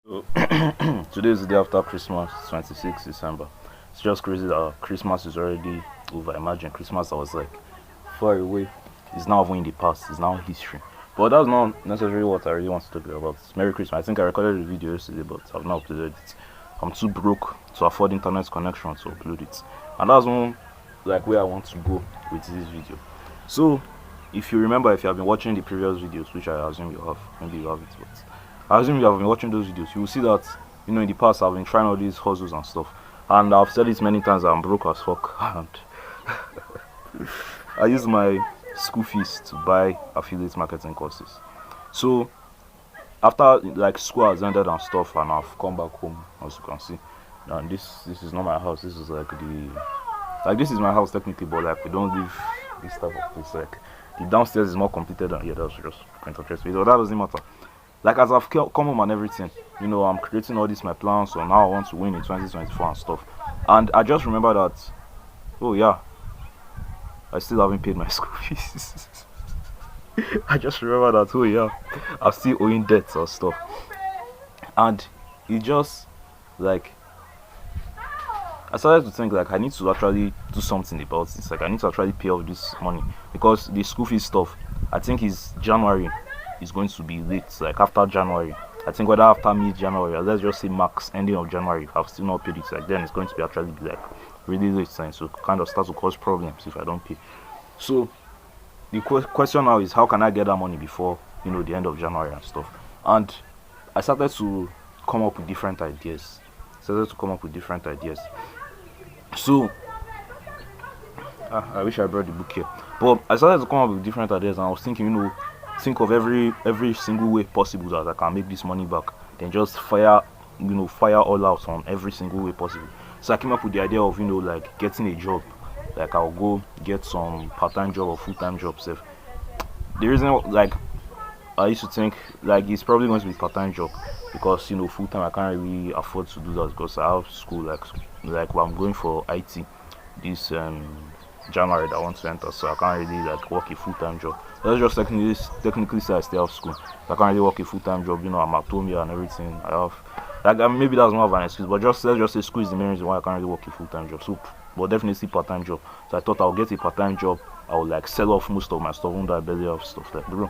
So today is the day after Christmas, 26th December. It's just crazy that Christmas is already over. Imagine Christmas I was like far away. It's now even in the past. It's now history. But that's not necessarily what I really want to talk about. Merry Christmas. I think I recorded a video yesterday, but I've not uploaded it. I'm too broke to afford internet connection to upload it, and that's one like where I want to go with this video. So, if you remember, if you have been watching the previous videos, which I assume you have, maybe you have it, but I assume you have been watching those videos, you will see that in the past I've been trying all these hustles and stuff, and I've said it many times that I'm broke as fuck, and I use my school fees to buy affiliate marketing courses. So after like school has ended and stuff, and I've come back home, as you can see, and this is not my house. This is this is my house technically, but like we don't live this type of place. Like the downstairs is more completed than here. That's just point of interest. So that doesn't matter. Like as I've come home and everything, I'm creating all this my plans on how I want to win in 2024 and stuff. And I just remember that, oh yeah, I still haven't paid my school fees. I just remember that, oh yeah, I'm still owing debts or stuff. And it just like I started to think like I need to actually do something about this. Like I need to actually pay off this money because the school fees stuff, I think is January is going to be late. Like after January, I think whether after mid January, or let's just say max ending of January, if I've still not paid it, like then it's going to be actually be like really late time. So kind of start to cause problems if I don't pay. So the question now is how can I get that money before the end of January and stuff. And I started to come up with different ideas. So I wish I brought the book here. But I started to come up with different ideas, and I was thinking, think of every single way possible that I can make this money back. Then just fire all out on every single way possible. So I came up with the idea of like getting a job. Like I'll go get some part-time job or full-time job. Safe. The reason like I used to think like it's probably going to be part-time job because full-time I can't really afford to do that because I have school like I'm going for IT this January that I want to enter, so I can't really like work a full-time job. Let's just technically say I still have school. So I can't really work a full-time job. I'm at home here and everything. I have maybe that's more of an excuse, but let's just say school is the main reason why I can't really work a full-time job. So, but definitely part-time job. So I thought I'll get a part-time job. I'll like sell off most of my stuff, even though I barely have stuff. Like, bro,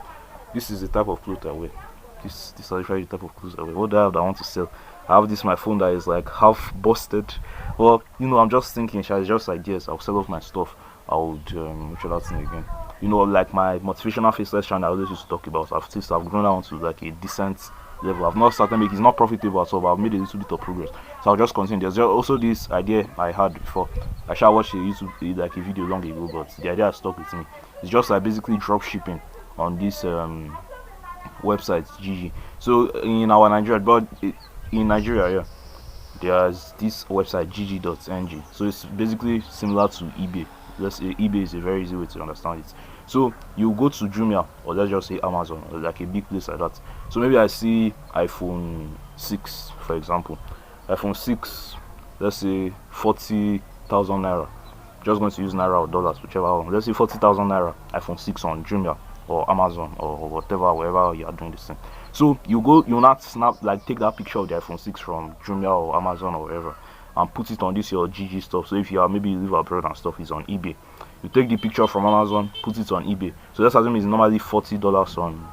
this is the type of clothes I wear. This is actually the type of clothes I wear. What do I have that I want to sell? I have this my phone that is like half busted. Well, I'm just thinking, it's just ideas. I'll sell off my stuff. I would which other thing again? Like my motivational faceless channel I always used to talk about. I've grown down to like a decent level. I've not started making it's not profitable at all, but I've made a little bit of progress. So I'll just continue. There's also this idea I had before. I shall watch a YouTube like a video long ago, but the idea has stuck with me. It's just like basically drop shipping on this website GG. So in our Nigeria, but in Nigeria, yeah, there's this website gg.ng. So it's basically similar to eBay. Let's say eBay is a very easy way to understand it. So you go to Jumia or let's just say Amazon or like a big place like that. So maybe I see iPhone 6 for example. iPhone 6, let's say 40,000 naira. Just going to use naira or dollars, whichever one. Let's say 40,000 naira iPhone 6 on Jumia or Amazon or whatever, wherever you are doing this thing. So you not snap like take that picture of the iPhone 6 from Jumia or Amazon or wherever and put it on this your GG stuff. So if you are maybe you live abroad and stuff is on eBay. You take the picture from Amazon, put it on eBay. So let's assume it's normally $40 on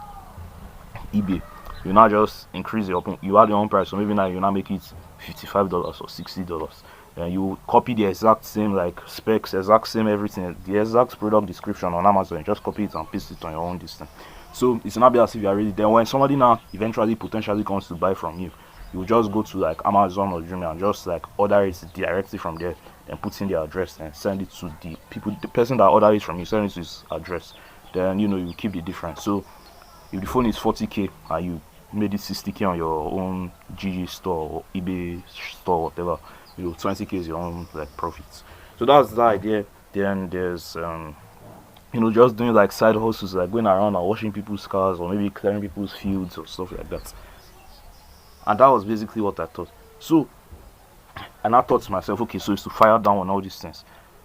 eBay. You now just increase you add your own price. So maybe now you now make it $55 or $60. And you copy the exact same like specs, exact same everything, the exact product description on Amazon. You just copy it and paste it on your own distance. So it's not be as if you are really there. When somebody now eventually potentially comes to buy from you, you just go to like Amazon or Jumia and just like order it directly from there and put in their address and send it to the person that ordered it from you, send it to his address. Then you keep the difference. So if the phone is 40k and you made it 60k on your own GG store or eBay store, whatever, 20k is your own like profits. So that's the idea. Then there's just doing like side hustles, like going around and washing people's cars or maybe clearing people's fields or stuff like that. And that was basically what I thought. So and I thought to myself, okay, so it's to fire down on all these things.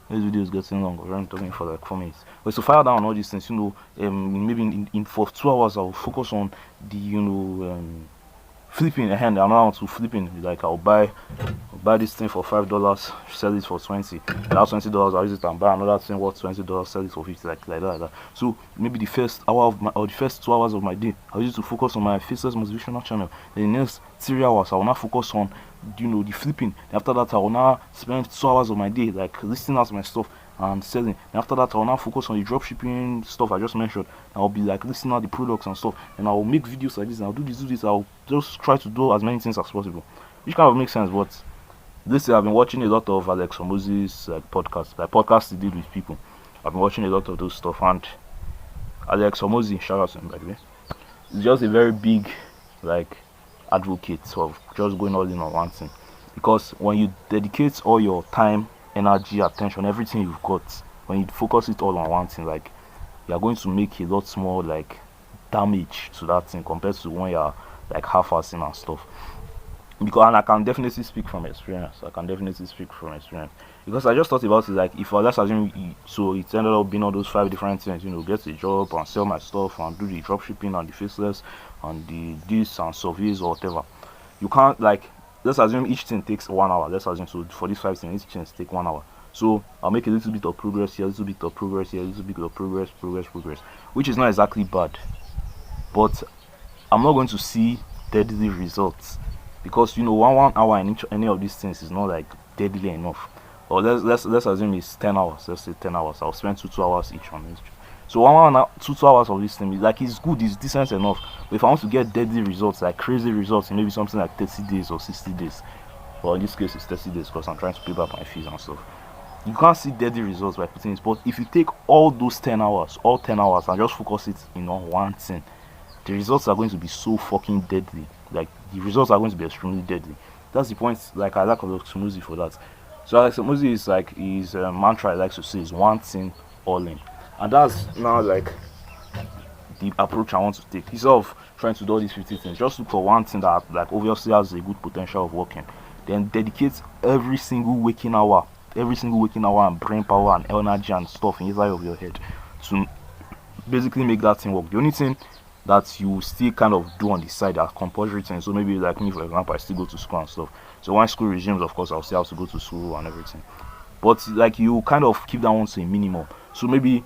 This video is getting long. I'm talking for like 4 minutes. But it's to fire down on all these things, maybe in for 2 hours I'll focus on the flipping a hand. I'm not to flipping. Like I'll buy this thing for $5, sell it for 20. That $20 I'll use it and buy another thing worth $20, sell it for 50, like that. So maybe the first hour of my or the first 2 hours of my day, I'll use it to focus on my Faceless Motivational channel. Then the next 3 hours I will now focus on the flipping. Then after that I will now spend 2 hours of my day like listing out my stuff and selling. And after that, I'll now focus on the dropshipping stuff I just mentioned. I'll be like listing out the products and stuff, and I'll make videos like this. And I'll do this. I'll just try to do as many things as possible, which kind of makes sense. But this year, I've been watching a lot of Alex Hormozi's podcasts he did with people. I've been watching a lot of those stuff, and Alex Hormozi, shout out to him by the way, is just a very big advocate of just going all in on one thing, because when you dedicate all your time, energy, attention, everything you've got, when you focus it all on one thing, you're going to make a lot more damage to that thing compared to when you're half-assing and stuff. Because, and I can definitely speak from experience. Because I just thought about it, if let's assume, so it ended up being all those 5 different things, get a job and sell my stuff and do the dropshipping and the Faceless and the this and surveys or whatever. You can't let's assume each thing takes 1 hour. Let's assume, so for these 5 things, each thing take 1 hour. So I'll make a little bit of progress here, a little bit of progress here, a little bit of progress, which is not exactly bad. But I'm not going to see deadly results, because 1 hour in any of these things is not deadly enough. Or let's assume it's 10 hours. Let's say 10 hours. I'll spend 2 hours each on this. So 1 hour now, 2 hours of this thing is it's good, it's decent enough. But if I want to get deadly results, crazy results, maybe something like 30 days or 60 days, or in this case it's 30 days because I'm trying to pay back my fees and stuff. You can't see deadly results by putting it. But if you take all 10 hours, and just focus it on one thing, the results are going to be so fucking deadly. The results are going to be extremely deadly. That's the point. I like Alex Hormozi for that. So Alex Hormozi is his mantra I like to say is one thing all in. And that's now the approach I want to take. Instead of trying to do all these 50 things, just look for one thing that obviously has a good potential of working. Then dedicate every single waking hour and brain power and energy and stuff inside of your head to basically make that thing work. The only thing that you still kind of do on the side are compulsory things. So maybe like me, for example, I still go to school and stuff. So when school resumes, of course, I'll still have to go to school and everything. But you kind of keep that one to a minimum. So maybe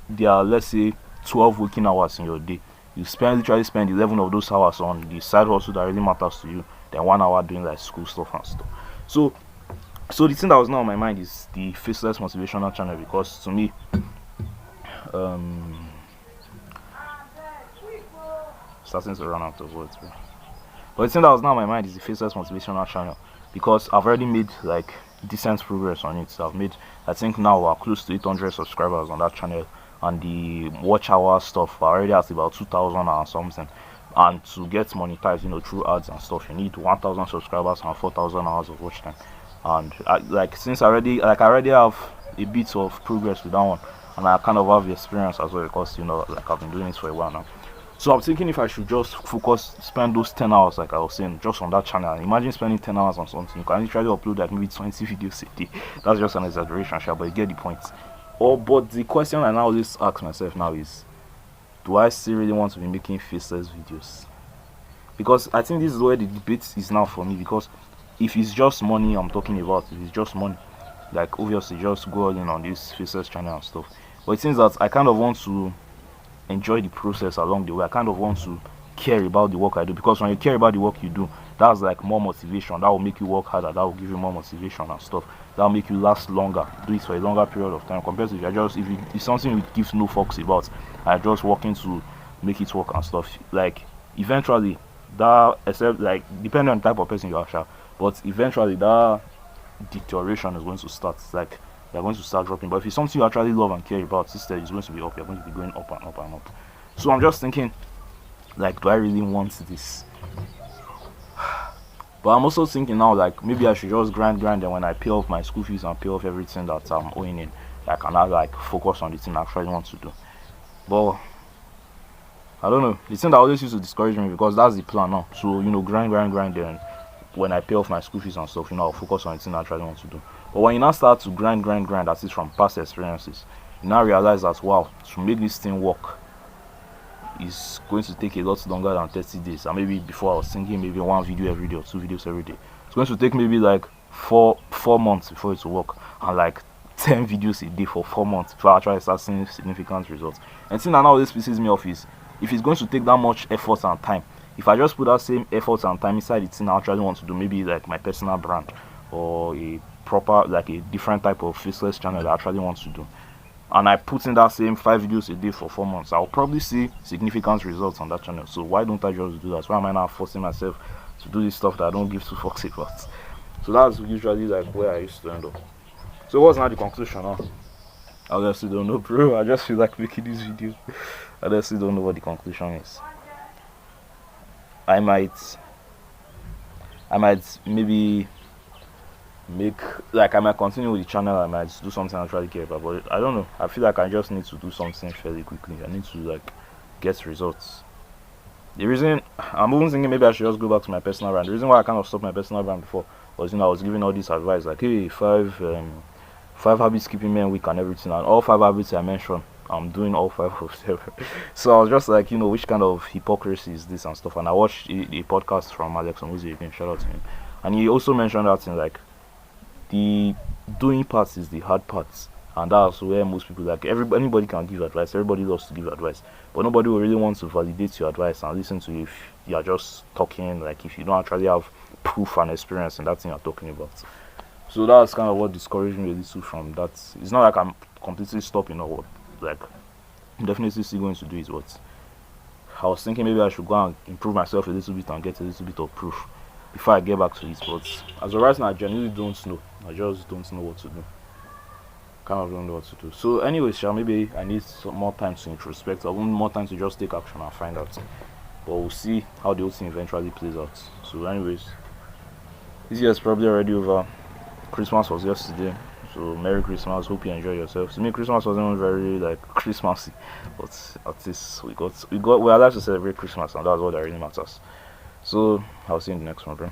there are, let's say, 12 working hours in your day. You literally spend 11 of those hours on the side hustle that really matters to you. Then 1 hour doing school stuff and stuff. So the thing that was now on my mind is the Faceless Motivational channel, because to me, starting to run out of words, bro. But the thing that was now on my mind is the Faceless Motivational channel, because I've already made decent progress on it. So I've made, I think now we're close to 800 subscribers on that channel, and the watch hour stuff are already at about 2,000 or something. And to get monetized, through ads and stuff, you need 1,000 subscribers and 4,000 hours of watch time. And since I already have a bit of progress with that one, and I kind of have the experience as well, because I've been doing this for a while now. So I'm thinking if I should just spend those 10 hours, like I was saying, just on that channel. Imagine spending 10 hours on something. You can try to upload maybe 20 videos a day. That's just an exaggeration, but you get the point. But the question I now always ask myself now is, do I still really want to be making faceless videos? Because I think this is where the debate is now for me. Because if it's just money I'm talking about, if it's just money, obviously just go all in on this faceless channel and stuff. But it seems that I kind of want to enjoy the process along the way. I kind of want to care about the work I do, because when you care about the work you do, that's more motivation. That will make you work harder. That will give you more motivation and stuff. That will make you last longer, do it for a longer period of time, compared to if it's something you give no fucks about, I just working to make it work and stuff. Eventually that, except depending on the type of person you are, but eventually that deterioration is going to start. They're going to start dropping. But if it's something you actually love and care about, instead it's going to be up. You're going to be going up and up and up. So I'm just thinking, do I really want this? But I'm also thinking now, maybe I should just grind, and when I pay off my school fees and pay off everything that I'm owing in, I can now focus on the thing I actually want to do. But I don't know. The thing that always used to discourage me, because that's the plan now. So grind, then when I pay off my school fees and stuff, I'll focus on the thing I actually want to do. But when you now start to grind, that is from past experiences, you now realize that, wow, to make this thing work, is going to take a lot longer than 30 days. And maybe before I was thinking maybe one video every day or 2 videos every day. It's going to take maybe like four months before it will work, and like 10 videos a day for 4 months before I actually start seeing significant results. And thing that now this pisses me off is, if it's going to take that much effort and time, if I just put that same effort and time inside the thing I actually want to do, maybe like my personal brand or a proper, like a different type of faceless channel that I actually want to do, and I put in that same 5 videos a day for 4 months, I'll probably see significant results on that channel. So why don't I just do that? Why am I not forcing myself to do this stuff that I don't give two fucks about? So that's usually like where I used to end up. So what's now the conclusion? Huh? I honestly don't know, bro. I just feel like making this video. I honestly don't know what the conclusion is. I might maybe I might continue with the channel. I might do something I actually care about, but I don't know. I feel like I just need to do something fairly quickly. I need to like get results. The reason I'm even thinking maybe I should just go back to my personal brand. The reason why I kind of stopped my personal brand before was, I was giving all this advice like, hey, five habits keeping me weak and everything, and all 5 habits I mentioned, I'm doing all 5 of them. So I was just like, which kind of hypocrisy is this and stuff. And I watched a podcast from Alex Omuzi again, shout out to him, and he also mentioned that thing like, the doing parts is the hard parts, and that's where most people, like anybody can give advice, everybody loves to give advice, but nobody will really want to validate your advice and listen to you if you are just talking, like if you don't actually have proof and experience in that thing you're talking about. So that's kind of what discouraged me a little from that. It's not like I'm completely stopping or what, like I'm definitely still going to do it, but I was thinking maybe I should go and improve myself a little bit and get a little bit of proof before I get back to it. But as of right now, I genuinely don't know. I just don't know what to do. Kind of don't know what to do. So anyways, maybe I need some more time to introspect. I want more time to just take action and find out. But we'll see how the whole thing eventually plays out. So anyways, this year is probably already over. Christmas was yesterday, so Merry Christmas. Hope you enjoy yourself. To me, Christmas wasn't very like Christmassy, but at least we are allowed to celebrate Christmas, and that's what that really matters. So I'll see you in the next one, bro.